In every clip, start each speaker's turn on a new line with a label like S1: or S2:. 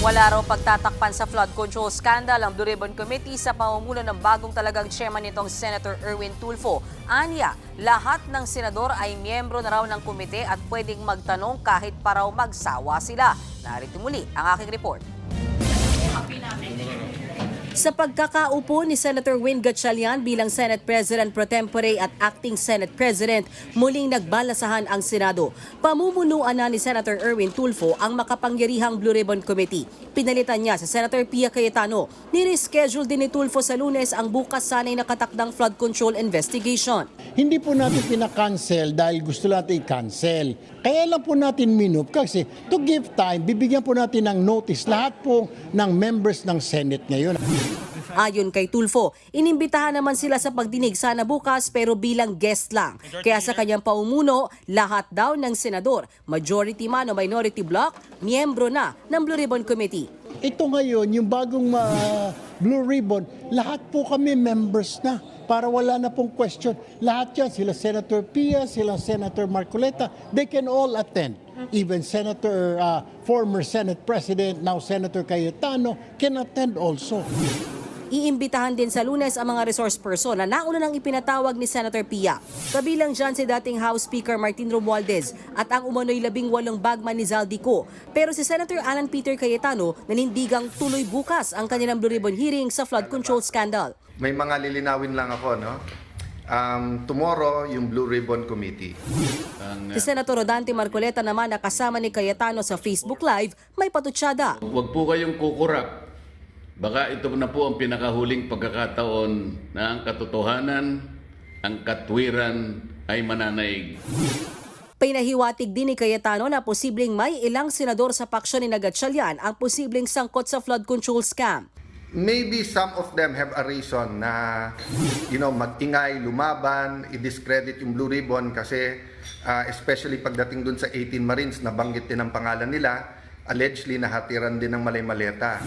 S1: Wala raw pagtatakpan sa flood control scandal ang Blue Ribbon Committee sa pamumuno ng bagong talagang chairman nitong Senator Erwin Tulfo. Anya, lahat ng senador ay miyembro na raw ng komite at pwedeng magtanong kahit pa raw magsawa sila. Narito muli ang aking report. Sa pagkakaupo ni Senator Win Gatchalian bilang Senate President pro tempore at Acting Senate President, muling nagbalasahan ang Senado. Pamumunuan na ni Senator Erwin Tulfo ang makapangyarihang Blue Ribbon Committee. Pinalitan niya si Senator Pia Cayetano. Nireschedule din ni Tulfo sa Lunes ang bukas sanay nakatakdang flood control investigation.
S2: Hindi po natin pinakancel dahil gusto natin i-cancel. Kaya lang po natin minove kasi to give time, bibigyan po natin ng notice lahat po ng members ng Senate ngayon.
S1: Ayon kay Tulfo, inimbitahan naman sila sa pagdinig sana bukas pero bilang guest lang. Kaya sa kanyang paumuno, lahat daw ng senador, majority man o minority bloc, miyembro na ng Blue Ribbon Committee.
S2: Ito ngayon, yung bagong Blue Ribbon, lahat po kami members na para wala na pong question. Lahat yan, sila Senator Pia, sila Senator Marcoleta, they can all attend. Even former Senate President, now Senator Cayetano, can attend also.
S1: Iimbitahan din sa Lunes ang mga resource person na nauna nang ipinatawag ni Senator Pia. Kabilang dyan si dating House Speaker Martin Romualdez at ang umano'y 18 bagman ni Zaldico. Pero si Senator Alan Peter Cayetano nanindigang tuloy bukas ang kanilang Blue Ribbon hearing sa flood control scandal.
S3: May mga lilinawin lang ako, no? Tomorrow, yung Blue Ribbon Committee.
S1: Si Senator Rodante Marcoleta naman na kasama ni Cayetano sa Facebook Live, may patutsada.
S4: Huwag po kayong kukurap. Baka ito na po ang pinakahuling pagkakataon na ang katotohanan, ang katwiran ay mananaig.
S1: Pinahiwatig din ni Cayetano na posibleng may ilang senador sa paksyon ni Gatchalian ang posibleng sangkot sa flood control scam.
S3: Maybe some of them have a reason na, mag-ingay, lumaban, i-discredit yung Blue Ribbon kasi especially pagdating dun sa 18 Marines na banggit din ang pangalan nila, allegedly nahatiran din ng malay-maleta.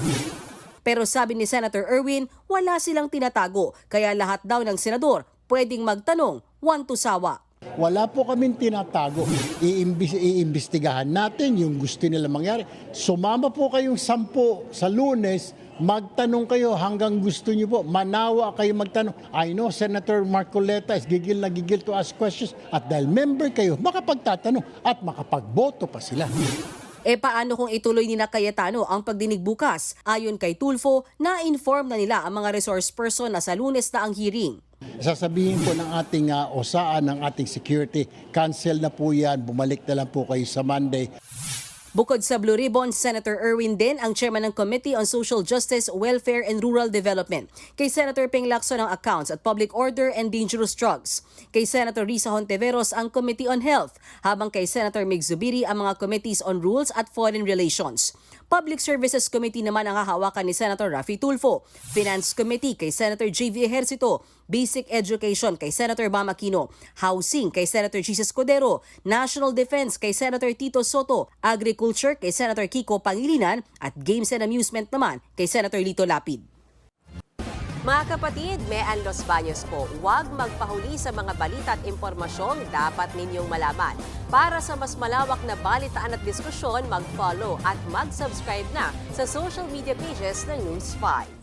S1: Pero sabi ni Senator Erwin, wala silang tinatago, kaya lahat daw ng senador pwedeng magtanong, want to sawa.
S2: Wala po kaming tinatago. Iimbestigahan natin yung gusto nila mangyari. Sumama po kayong 10 sa Lunes, magtanong kayo hanggang gusto niyo po. Manawa kayo magtanong. I know Senator Marcoleta is gigil na gigil to ask questions at dahil member kayo, makapagtatanong at makapagboto pa sila.
S1: Paano kung ituloy ni Cayetano ang pagdinig bukas? Ayon kay Tulfo, na-inform na nila ang mga resource person na sa Lunes na ang hearing.
S2: Sasabihin po ng ating osaan, ng ating security, cancel na po yan, bumalik na lang po kayo sa Monday.
S1: Bukod sa Blue Ribbon, Senator Erwin din ang chairman ng Committee on Social Justice, Welfare and Rural Development. Kay Senator Ping Lacson ang Accounts at Public Order and Dangerous Drugs. Kay Senator Risa Hontiveros ang Committee on Health, habang kay Senator Mig Zubiri ang mga Committees on Rules at Foreign Relations. Public Services Committee naman ang hahawakan ni Senator Raffy Tulfo. Finance Committee kay Senator JV Ejercito. Basic Education kay Senator Bam Aquino. Housing kay Senator Jesus Codero. National Defense kay Senator Tito Soto. Agriculture kay Senator Kiko Pangilinan. At Games and Amusement naman kay Senator Lito Lapid. Mga kapatid, Mean Los Baños po, huwag magpahuli sa mga balita at impormasyong dapat ninyong malaman. Para sa mas malawak na balitaan at diskusyon, mag-follow at mag-subscribe na sa social media pages ng News 5.